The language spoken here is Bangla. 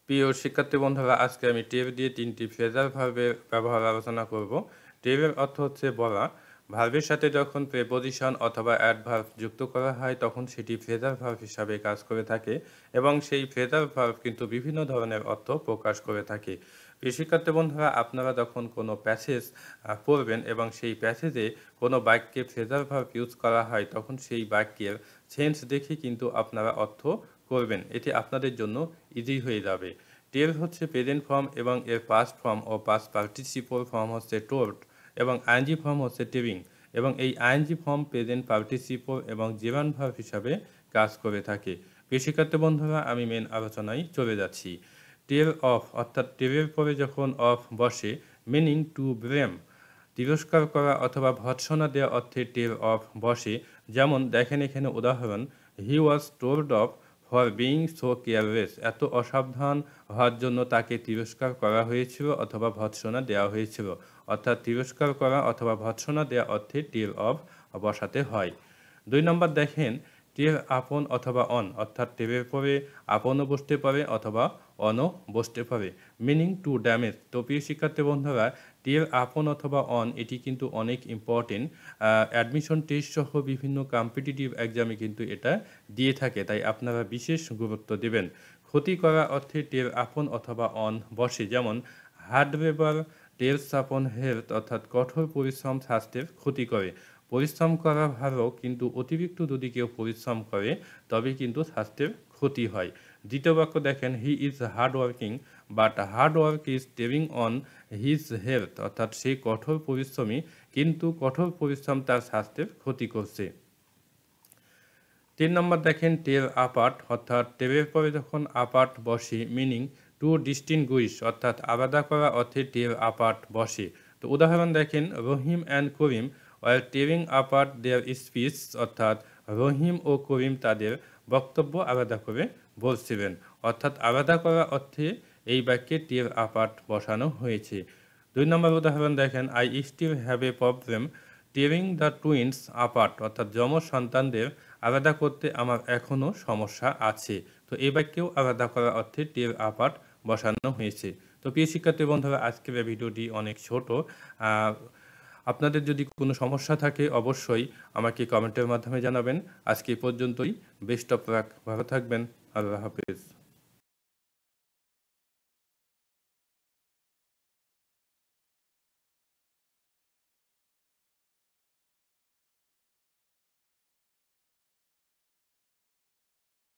প্রিয় শিক্ষার্থী বন্ধুরা, আজকে আমি টেব দিয়ে ৩টি ফ্রেজাল ভার্বের ব্যবহার আলোচনা করব। টেবের অর্থ হচ্ছে বলা। ভার্বের সাথে যখন প্রেপোজিশন অথবা অ্যাডভার্ব যুক্ত করা হয় তখন সেটি ফ্রেজাল ভার্ব হিসাবে কাজ করে থাকে এবং সেই ফ্রেজাল ভার্ব কিন্তু বিভিন্ন ধরনের অর্থ প্রকাশ করে থাকে। প্রিয় শিক্ষার্থী বন্ধুরা, আপনারা যখন কোনো প্যাসেজ পড়বেন এবং সেই প্যাসেজে কোনো বাক্যে ফ্রেজাল ভার্ব ইউজ করা হয় তখন সেই বাক্যের সেন্স দেখে কিন্তু আপনারা অর্থ করবেন। এটি আপনাদের জন্য ইজি হয়ে যাবে। টেল হচ্ছে প্রেজেন্ট ফর্ম এবং এর পাস্ট ফর্ম ও পাস্ট পার্টিসিপল ফর্ম হচ্ছে টোল্ড এবং আইএনজি ফর্ম হচ্ছে টেবিং এবং এই আইএনজি ফর্ম প্রেজেন্ট পার্টিসিপল এবং জিরান ভার্ব হিসাবে কাজ করে থাকে। প্রিয় শিক্ষার্থী বন্ধুরা, আমি মেন আলোচনায় চলে যাচ্ছি। টেল অফ অর্থাৎ টেলের পরে যখন অফ বসে, মিনিং টু ব্লেম তিরস্কার করা অথবা ভৎসনা দেওয়া অর্থে টেল অফ বসে। যেমন দেখেন এখানে উদাহরণ, he was told off for being so careless, এত অসাবধান হওয়ার জন্য তাকে তিরস্কার করা হয়েছিল অথবা ভৎসনা দেওয়া হয়েছিল। অর্থাৎ তিরস্কার করা অথবা ভৎসনা দেওয়া অর্থে টেল অফ বসাতে হয়। ২ নম্বর দেখেন, টেল আপন অথবা অন অর্থাৎ টেলের পরে আপনও বসতে পারে অথবা অনও বসতে পারে। Meaning to damage. তো প্রিয় শিক্ষার্থী বন্ধুরা, টেল আপন অথবা অন এটি কিন্তু অনেক ইম্পর্টেন্ট। অ্যাডমিশন টেস্ট সহ বিভিন্ন কম্পিটিটিভ এক্সামে কিন্তু এটা দিয়ে থাকে, তাই আপনারা বিশেষ গুরুত্ব দেবেন। ক্ষতি করা অর্থে টেল আপন অথবা অন বসে। যেমন হার্ড লেবার টেলস আপন হেলথ অর্থাৎ কঠোর পরিশ্রম স্বাস্থ্যের ক্ষতি করে। পরিশ্রম করা ভালো, কিন্তু অতিরিক্ত যদি কেউ পরিশ্রম করে তবে কিন্তু স্বাস্থ্যের ক্ষতি হয়। দ্বিতীয় বাক্য দেখেন, he is hard working but hard work is telling on his health অর্থাৎ সে কঠোর পরিশ্রমী, কিন্তু কঠোর পরিশ্রম তার স্বাস্থ্যের ক্ষতি করছে। ৩ নম্বর দেখেন, টেল আপার্ট অর্থাৎ টেলের পরে যখন আপার্ট বসে, মিনিং টু ডিস্টিংগুইশ অর্থাৎ আলাদা করা অর্থে টেল আপার্ট বসে। তো উদাহরণ দেখেন, Rahim and Karim were telling apart their speech অর্থাৎ রহিম ও করিম তাদের বক্তব্য আলাদা করে বলছিলেন। অর্থাৎ আলাদা করা অর্থে এই বাক্যে টেল আপার্ট বসানো হয়েছে। ২ নম্বর উদাহরণ দেখেন, I still have a problem telling the twins apart অর্থাৎ যমজ সন্তানদের আলাদা করতে আমার এখনও সমস্যা আছে। তো এই বাক্যেও আলাদা করা অর্থে টেল আপার্ট বসানো হয়েছে। তো প্রিয় শিক্ষার্থী বন্ধুরা, আজকের এই ভিডিওটি অনেক ছোট। আপনাদের যদি কোনো সমস্যা থাকে অবশ্যই আমাকে কমেন্টের মাধ্যমে জানাবেন। আজকে এই পর্যন্তই। বেস্ট অফ লাক, ভালো থাকবেন। আল্লাহ হাফেজ।